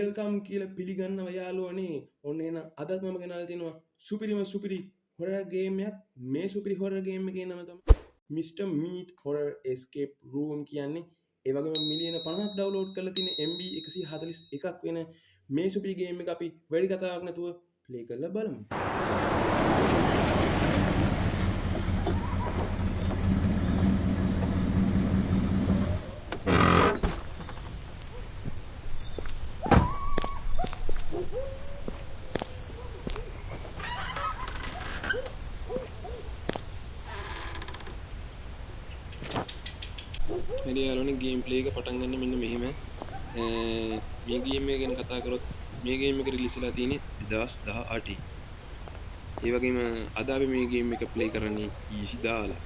Welcome කියලා පිළිගන්නව යාළුවනේ. ඔන්න එහෙනම් අදත් මම ගෙනල්ලා තිනවා සුපිරි හොරර් ගේම් එකක්. මේ සුපිරි හොරර් ගේම් එකේ නම තමයි Mr. Meat Horror Escape Room කියන්නේ. ඒ වගේම මිලියන 50ක් ඩවුන්ලෝඩ් කරලා තියෙන MB 141ක් වෙන මේ සුපිරි ගේම් එක අපි වැඩි කතාවක් නැතුව ප්ලේ කරලා බලමු. හරි යාළුවනේ ගේම් ප්ලේ එක පටන් ගන්න මෙන්න මෙහෙම. මේ ගේම් එක ගැන කතා කරොත් මේ ගේම් එක රිලීස් වෙලා තියෙන්නේ 2018. ඒ වගේම අද අපි මේ ගේම් එක ප්ලේ කරන්නේ ඊසි දාලා.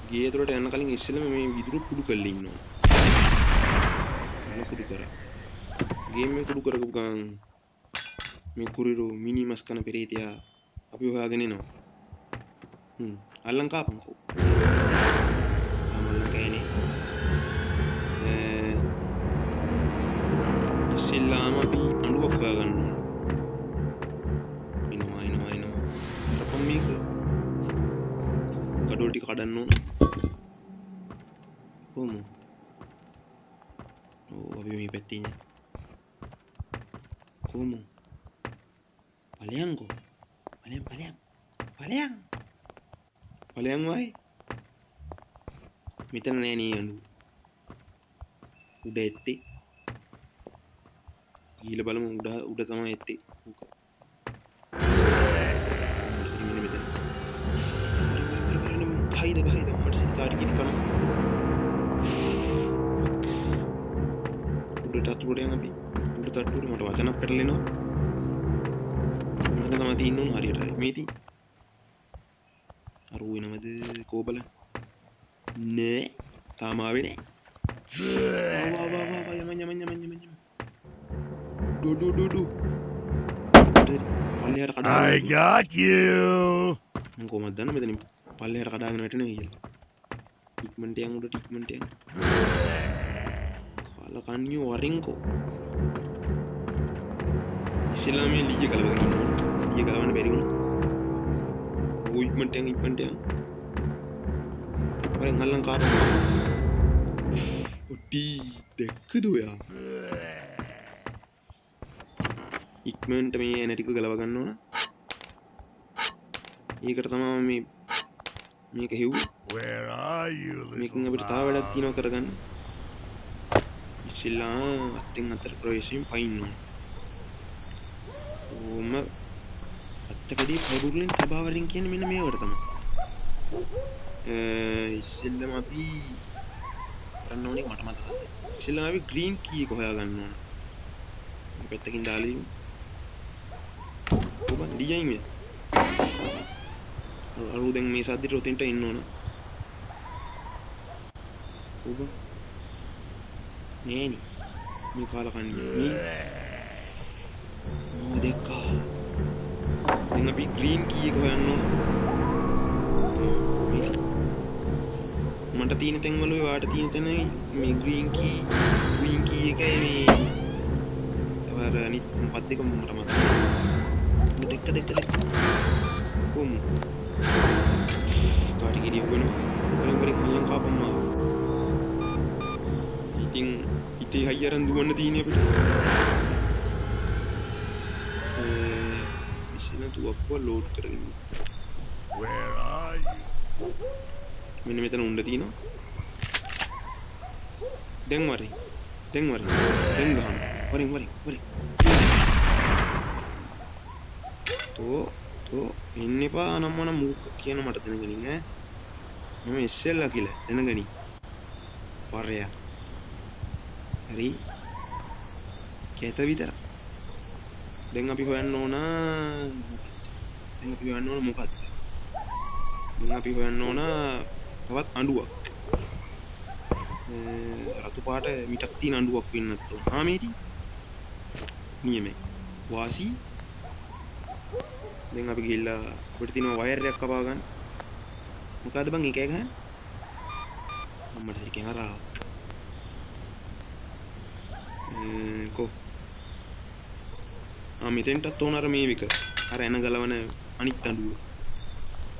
ගේ ඇතුළට යන්න කලින් ඉස්සෙල්ලම මේ විදුරු කුඩු කරලා ඉන්නවා. කුඩු කරා. ගේම් එක කුඩු කරගපු ගමන් මේ කුරිරු මිනිමස් කන පෙරේතයා අපි හොයාගෙන එනවා. අල්ලන් කාපන්කෝ. ඉස්සෙල්ලාම අපි අඬුවක් හොයාගන්න ඕන. එනවා. අරපම් මේක කඩෝල් ටික කඩන්න ඕන. කොහොම? අපි මේ පැත්තේ ඉන්නේ. කොහොම? ඵලයන්කෝ. ඵලයන් වයි. මෙතන නෑ නේ අඬු. උඩ ඇත්තේ. ගිහලා බලමු උඩ තමයි ඇත්තේ. ගහයිද මට සිතාට කිත් කරනවා. උඩට අතුරට යන් අපි. උඩ තට්ටුවට මට වචනක් පැටලෙනවා. මම තමයි තින්න ඕන හරියට. මේ තින්. අර ඌ එනවද කෝබල? නෑ. තාම ආවේ නෑ. වා යමන්. Do. පල්ලෙහාට කඩාගෙන I got you. මම කොහමද දන්නේ මෙතනින් පල්ලෙහාට කඩාගෙන වැටෙනවා කියලා. ටික්මන්ට් යන් උඩ. කාලා කන්නියෝ වරින්කෝ. ඉස්ලාම මේ ලීය කලවගෙන ඉන්නවා. ලීය කලවන්න බැරි වුණා. ඕ ඉක්මන්ට් යන්. වරෙන් අල්ලන් කාපන්. ඔටි දෙක්කද ඔයා? ඉක්මනට මේ එන ටික ගලව ගන්න ඕන. ඒකට තමයි මේක හෙව්වේ. Where are you? මේකෙන් අපිට තව වැඩක් තියෙනවා කරගන්න. ඉස්සෙල්ලා අත්ෙන් අතර ප්‍රවේශයෙන් පයින්න ඕන. ඕම අත්තකදී පොඩුලින් තබාවරින් කියන්නේ මෙන්න මේවට තමයි. ඉස්සෙල්ලම අපි කරන්න ඕනේ මට මතකයි. ඉස්සෙල්ලා අපි ග්‍රීන් කී එක හොයා ගන්න ඕන. මේ පැත්තකින් දාලා ඉමු. ඔබ ඩියයින් මේ අරු දැන් මේ සද්දෙට උතෙන්ට එන්න ඕන. ඔබ නේනි මේ කාලා කන්නේ මේ දෙකා දැන් අපි ග්‍රීන් කී එක හොයන්න ඕන. මට තියෙන තැන් වල ඔයාට තියෙන තැන මේ ග්‍රීන් කී එකයි මේ තවර අනිත් මොකක්ද දෙක මට මතකයි. දෙක කොහොම කාටි ගිරිය වෙනවා වරින් කල්ලන් කාපම්මා. ඉතින් ඉතේ හයියරන් දුවන්න තියෙන්නේ අපිට. ඉස්සෙල්ලා තුවක්කුව ලෝඩ් කරගෙන. Where are you? මෙන්න මෙතන උණ්ඩ තියෙනවා. දැන් වරින් දැන් ගහන්න. වරින් තෝ එන්න එපා නම් මූක කියන මට දැනගනින් ඈ. මම ඉස්සෙල්ලා කියලා දැනගනි. පරයා. හරි. කැත විතර. දැන් අපි හොයන්න ඕන මොකක්ද? දැන් අපි හොයන්න ඕන තවත් අඬුවක්. රතු පාට මිටක් තියෙන අඬුවක් වෙන්නත් ඕන. මේටි. නියමයි. වාසි දැන් අපි ගිහිල්ලා අපිට තියෙන වයර් එකක් කපා ගන්න. මොකද්ද බං එක ගහන්න? මම්මට හරි කැමරාව. කෝ මෙතෙන්ටත් ඕන අර මේ එක අර එන ගලවන අනිත් අඩුව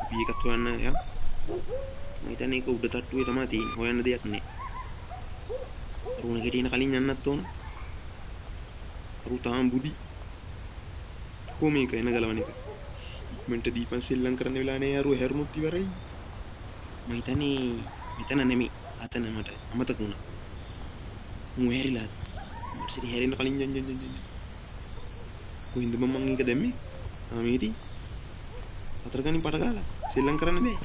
අපි එකත් හොයන්න යා මම හිතන්නේ ඒක උඩ තට්ටුවේ තමයි තියෙන්නේ හොයන්න දෙයක් නෑ අරුණ කෙටින කලින් යන්නත් ඕන අරු තාම බුදි කො මේක එන ගලවන එක ඉක්මනට දීපන් සෙල්ලම් කරන්න වෙලා නෑ අරු හැරුණොත් ඉවරයි මම හිතන්නේ මෙතන නෙමෙයි අතන මට අමතක වුණා මු හැරිලා මට සිරි හැරෙන්න කලින් යන්න කොහින්ද මම ඒක දැම්මේ මේටි හතර ගණන් පට ගාලා සෙල්ලම් කරන්න බෑ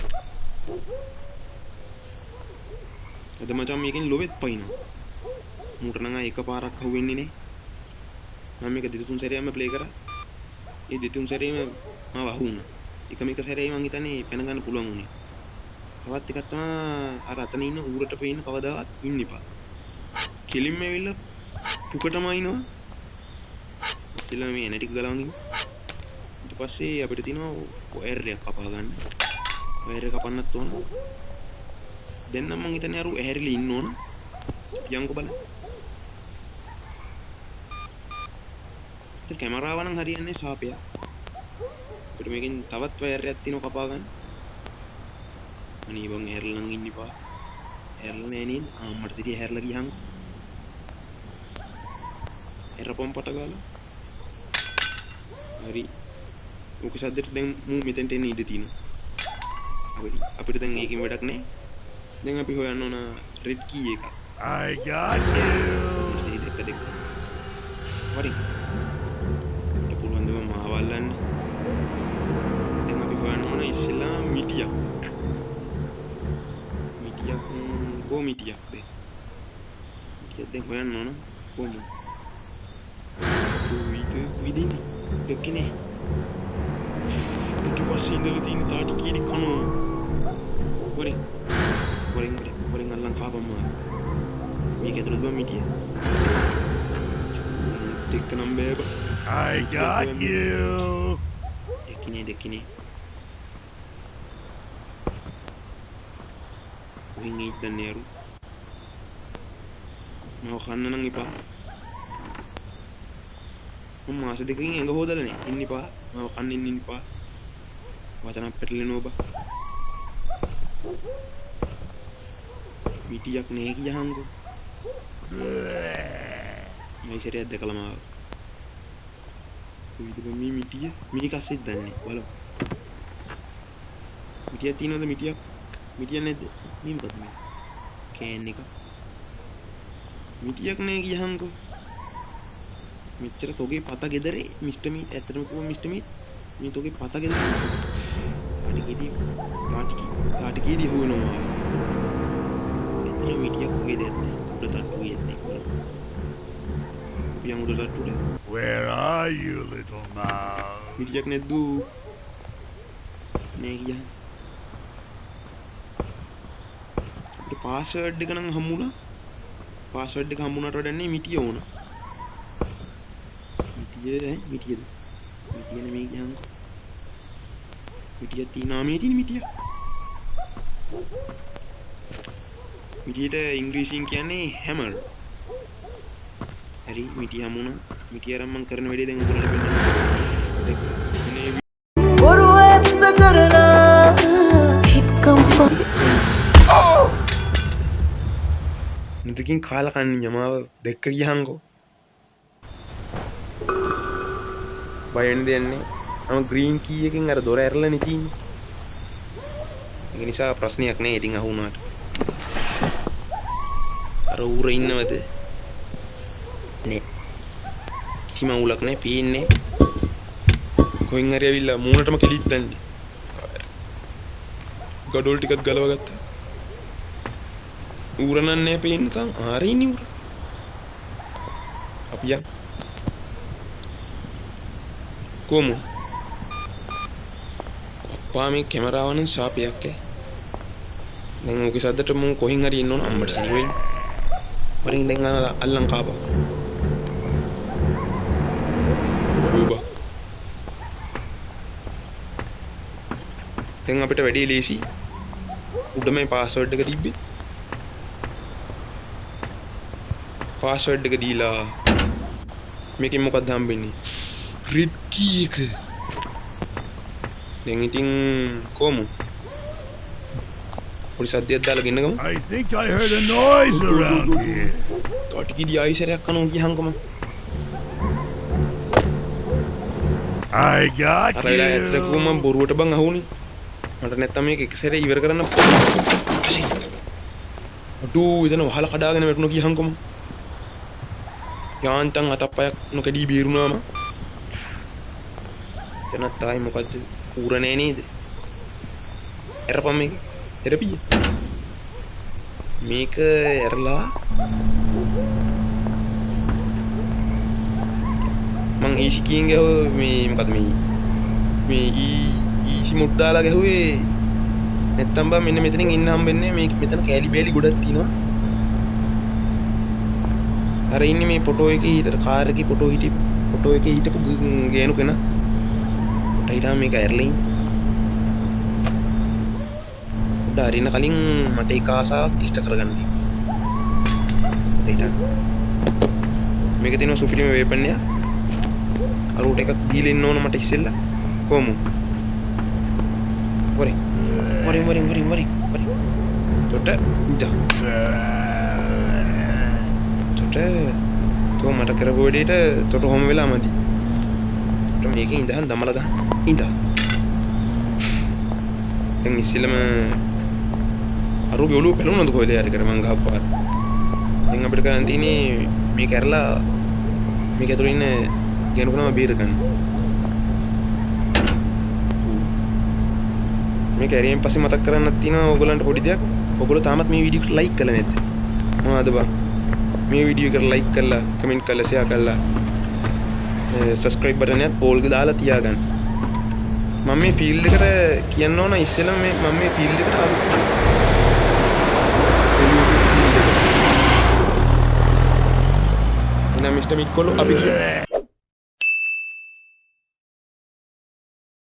අද මචං මේකෙන් ලොවෙත් පයින්නවා මූට නම් එක පාරක් හුවෙන්නේ නේ මම මේක දෙතුන් සැරේම ප්ලේ කරා ඒ දෙතුන් සැරේම මම වහුණා එක සැරේ මං හිතන්නේ පැන ගන්න පුළුවන් උනේ තවත් එකක් තමයි අර අතන ඉන්න ඌරට පේන්න කවදාවත් ඉන්න එපා කෙලින්ම ඇවිල්ලා පුකටම අයින්නවා ඉතින් මේ එන ටික ගලවන්න ඊට පස්සේ අපිට තියෙනවා වයර් එකක් කපා ගන්න වයර් එක කපන්නත් ඕන දැන් නම් මං හිතන්නේ අර ඇහැරිලා ඉන්න ඕන යන්කෝ බලන්න කැමරාව නම් හරියන්නේ ශාපයක් අපිට මේකෙන් තවත් වයර් එකක් තියෙනවා කපා ගන්න අනේ බං ඇහැරලා නම් ඉන්න එපා ඇහැරලා නෑ නේද මට සිටිය ඇහැරලා ගියහන් එරපොම් පට ගාලා හරි ඔක සද්දෙට දැන් මූ මෙතෙන්ට එන්න ඉඩ තියෙනවා අපිට දැන් ඒකෙන් වැඩක් නෑ දැන් අපි හොයන්න ඕන රෙඩ් කී එක I got you. දෙක හරි පුළුවන් දම මාවල්ලන්න දැන් අපි හොයන්න ඕන ඉස්සෙල්ලා මිටියක් කෝ මිටියක්ද මිටියක් දැන් හොයන්න ඕන කොහොමද විදින් දෙකනේ ඊට පස්සේ ඉඳලා තියෙන තාටි කීරි කනෝ වරින් අල්ලන් කාපම්මා මේක ඇතුළත බම් මිටිය දෙක නම් බෑබ I got you. දෙකිනේ වරින් ඉන්න නේරු මම කන්න නම් එපා මාස දෙකකින් ඇඟ හොදලානේ ඉන්න එපා මම කන්න ඉන්න එපා වචනක් පැටලෙනවා බා මිටියක් නේ කියහන්කෝ මේ සැරයක් දැකලා මාව කොයිද මේ මිටිය මිනිකස්සෙත් දන්නේ බලමු මිටියක් තියෙනවද මිටියක් නැද්ද මේ මොකද්ද මේ කෑන් එක මිටියක් නේ කියහන්කෝ මෙච්චර තෝගේ පත ගෙදරේ මිස්ටර් මීට් ඇත්තටම කිව්ව මිස්ටර් මීට් මේ තෝගේ පත ගෙදරේ තාටි කීදී හොයනවා එතන මිටියක් වගේ දෙයක් උඩ තට්ටුවේ යන්නේ පියන් උඩ තට්ටුවේ Where are you, little mouse? මිටියක් නැද්ද නේ ගියා අපිට පාස්වර්ඩ් එක නම් හම්බුණා පාස්වර්ඩ් එක හම්බුණාට වඩා මිටිය ඕන මිටියද නෙමෙයි කියන්කෝ මිටියක් තියෙනවා මේ තියෙන මිටියට ඉංග්‍රීසියෙන් කියන්නේ හැමර් හරි මිටිය හමුණා මිටිය අරන් මම කරන වැඩේ දැන් උගලට පෙන්නන්න නිතකින් කාලා කන්නේ යමාව දෙක්ක ගියහන්කෝ බයෙන් දෙන්නේ මම ග්‍රීන් කී එකෙන් අර දොර ඇරලා නේ තියෙන්නේ ඒ නිසා ප්‍රශ්නයක් නෑ ඉතින් අහුණාට අර ඌර ඉන්නවද නේ කිසිම උලක් නෑ පීන්නේ කොහෙන් හරි ඇවිල්ලා මූණටම කිලිත් දැන්නේ ගඩොල් ටිකක් ගලව ගත්තා ඌර නන්නේ පේන්නේ තාම හරිනේ ඌර අපි යන් කොමු අප්පා මේ කැමරාවනේ ශාපයක් දැන් ඔක සද්දට මම කොහෙන් හරි ඉන්න ඕන අම්මට සිරුවෙන් වරින් දැන් අල්ලන් කාපා ඌබා දැන් අපිට වැඩි ලේසි උඩ මේ පාස්වර්ඩ් එක තිබ්බේ පාස්වර්ඩ් එක දීලා මේකෙන් මොකක්ද හම්බෙන්නේ? රෙඩ් කී එක. දැන් ඉතින් කොමු? පොඩි සද්දයක් දාලා ගෙන්න ගමු. I think I heard a noise around here. ටොටිකිඩි ආයිසරයක් කනවා කියහන්කම. I got අර වෙලාව ඇත්තට you. කිව්වම මම බොරුවට බං අහුනේ. මට නැත්තම් මේක එක සැරේ ඉවර කරන්න අඩෝ එතන වහලා කඩාගෙන වැටුණා කියහන්කම. යාන්තම් අතප්පයක් නොකඩී බේරුණාම. එතනත් ආයි මොකද්ද? ඌර නෑ නේද? එරපම් මේක. එරපිය. මේක එරලා මං ඊසි කියෙන් ගැහුව මේ මොකද මේ ඊසි මුට් දාලා ගැහුවේ නැත්තම් බා මෙන්න මෙතනින් ඉන්න හම්බෙන්නේ මේ මෙතන කෑලි බෑලි ගොඩක් තියෙනවා අර ඉන්නේ මේ ෆොටෝ එකේ හිටර කාර් එකේ ෆොටෝ එකේ හිටපු ගෑනු කෙනා කොට හිටා මේක ඇරලින් උඩ අරින්න කලින් මට ඒක ආසාවක් ඉෂ්ට කරගන්න තියෙනවා මේක තියෙනවා සුපිරිම වේපන් එක අරුට එකක් දීලා ඉන්න ඕන මට ඉස්සෙල්ලා කොමු වරි තොට ඉඳා තොට තෝ මට කරපු වෙලෙට තොට හොම වෙලා මදි තොට මේකේ ඉඳහන් දමලා ගන්න ඉඳා දැන් ඉස්සෙල්ලාම අරුගේ ඔළුව පැලුණාද කොහෙද යාර කර මං ගහපාර දැන් අපිට කරන් තියෙන්නේ මේක ඇරලා මේක ඇතුළේ ඉන්න ගෙනුකම බීර ගන්න මේක ඇරියෙන් පස්සේ මතක් කරන්නත් තියෙනවා ඕගොල්ලන්ට පොඩි දෙයක් ඔයගොල්ලෝ තාමත් මේ වීඩියෝ එකට ලයික් කරලා නැද්ද මොනවද බං මේ වීඩියෝ එකට ලයික් කරලා කමෙන්ට් කරලා ෂෙයා කරලා සබ්ස්ක්‍රයිබ් බටන් එකත් ඕල් දාලා තියාගන්න මම මේ ෆීල්ඩ් එකට කියන්න ඕන ඉස්සෙල්ලා මම මේ ෆීල්ඩ් එකට ආවා මිස්ටර් මික්කොලෝ අපි